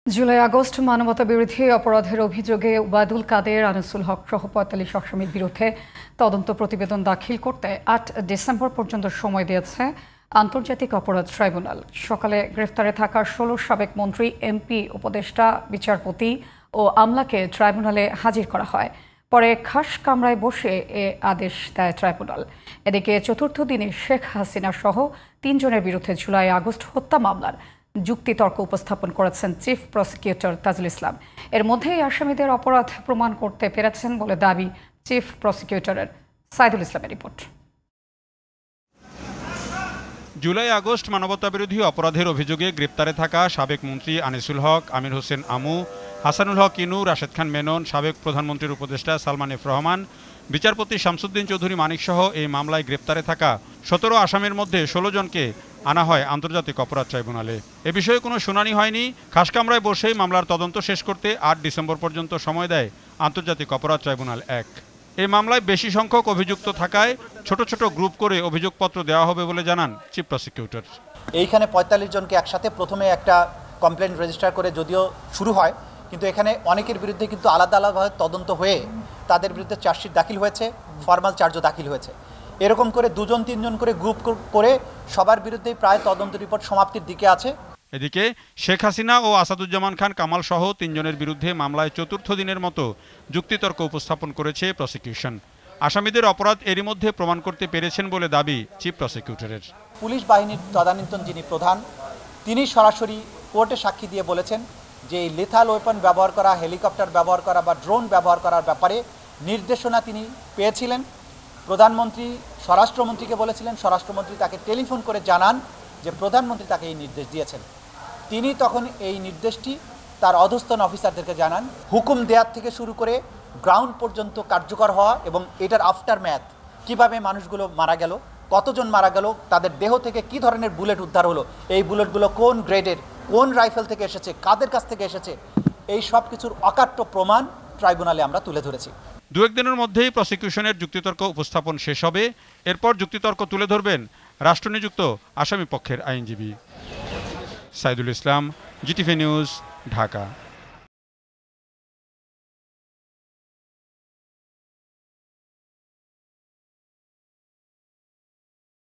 July August মানবতাবিরোধী অপরাধের অভিযোগে ওবায়দুল কাদের, আনিসুল হক সহ ৪৫ আসামির বিরুদ্ধে তদন্ত প্রতিবেদন দাখিল করতে ৮ ডিসেম্বর পর্যন্ত সময় দিয়েছে আন্তর্জাতিক অপরাধ ট্রাইব্যুনাল। সকালে গ্রেফতারে থাকা ১৬ সাবেক মন্ত্রী, এমপি, উপদেষ্টা, বিচারপতি ও আমলাকে ট্রাইব্যুনালে হাজির করা হয়। পরে খাস কামরায় বসে এ আদেশ দেয় ট্রাইব্যুনাল। এদিকে চতুর্থ দিনে শেখ হাসিনা সহ ৩ জনের বিরুদ্ধে জুলাই আগস্ট হত্যা মামলার যুক্তিতর্ক উপস্থাপন করেছেন চিফ প্রসিকিউটর তাজুল ইসলাম। এর মধ্যেই আসামিদের অপরাধ প্রমাণ করতে পেরেছেন বলে দাবি চিফ প্রসিকিউটরের। সাইদুল ইসলামের রিপোর্ট। জুলাই আগস্ট মানবতাবিরোধী অপরাধের অভিযোগে গ্রেপ্তারে থাকা সাবেক মন্ত্রী আনিসুল হক, আমির হোসেন আমু, হাসানুল হক ইনু, রাশেদ খান মেনন, সাবেক প্রধানমন্ত্রীর উপদেষ্টা সালমান এফ রহমান, বিচারপতি শামসুদ্দিন চৌধুরী মানিক সহ এই মামলায় গ্রেপ্তারে থাকা ১৭ আসামির মধ্যে ১৬ জনকে আনা হয় আন্তর্জাতিক অপরাধ ট্রাইব্যুনালে। এ বিষয়ে কোনো শুনানি হয়নি। খাসকামরায় বসেই মামলার তদন্ত শেষ করতে ৮ ডিসেম্বর পর্যন্ত সময় দেয় আন্তর্জাতিক অপরাধ ট্রাইব্যুনাল ১। এই মামলায় বেশি সংখ্যক অভিযুক্ত থাকায় ছোট ছোট গ্রুপ করে অভিযোগপত্র দেওয়া হবে বলে জানান চিফ প্রসিকিউটর। এইখানে ৪৫ জনকে একসাথে প্রথমে একটা কমপ্লেন রেজিস্টার করে যদিও শুরু হয়, কিন্তু এখানে অনেকের বিরুদ্ধে কিন্তু আলাদা আলাদাভাবে তদন্ত হয়ে তাদের বিরুদ্ধে চার্জশিট দাখিল হয়েছে, ফর্মাল চার্জও দাখিল হয়েছে। এরকম করে ২-৩ জন করে গ্রুপ করে সবার বিরুদ্ধেই প্রায় তদন্ত রিপোর্ট সমাপ্তির দিকে আছে। এদিকে শেখ হাসিনা ও আসাদুজ্জামান খান কামাল সহ ৩ জনের বিরুদ্ধে মামলায় চতুর্থ দিনের মতো যুক্তিতর্ক উপস্থাপন করেছে প্রসিকিউশন। আসামিদের অপরাধ এরই মধ্যে প্রমাণ করতে পেরেছেন বলে দাবি চিফ প্রসিকিউটরের। পুলিশ বাহিনীর তদানীন্তন যিনি প্রধান, তিনি সরাসরি কোর্টে সাক্ষী দিয়ে বলেছেন যে এই লেথাল ওয়েপন ব্যবহার করা, হেলিকপ্টার ব্যবহার করা বা ড্রোন ব্যবহার করার ব্যাপারে নির্দেশনা তিনি পেয়েছিলেন। প্রধানমন্ত্রী স্বরাষ্ট্রমন্ত্রীকে বলেছিলেন, স্বরাষ্ট্রমন্ত্রী তাকে টেলিফোন করে জানান যে প্রধানমন্ত্রী তাকে এই নির্দেশ দিয়েছেন। তিনি তখন এই নির্দেশটি তার অধস্তন অফিসারদেরকে জানান। হুকুম দেওয়ার থেকে শুরু করে গ্রাউন্ড পর্যন্ত কার্যকর হওয়া এবং এটার আফটার ম্যাথ, কীভাবে মানুষগুলো মারা গেল, কতজন মারা গেল, তাদের দেহ থেকে কি ধরনের বুলেট উদ্ধার হলো, এই বুলেটগুলো কোন গ্রেডের, কোন রাইফেল থেকে এসেছে, কাদের কাছ থেকে এসেছে, এই সব কিছুর অকাট্য প্রমাণ ট্রাইব্যুনালে আমরা তুলে ধরেছি। ২-১ দিনের মধ্যেই প্রসিকিউশনের যুক্তিতর্ক উপস্থাপন শেষ হবে। এরপর যুক্তিতর্ক তুলে ধরবেন রাষ্ট্রনিযুক্ত আসামি পক্ষের আইনজীবী। Saidul Islam, GTV news, Dhaka.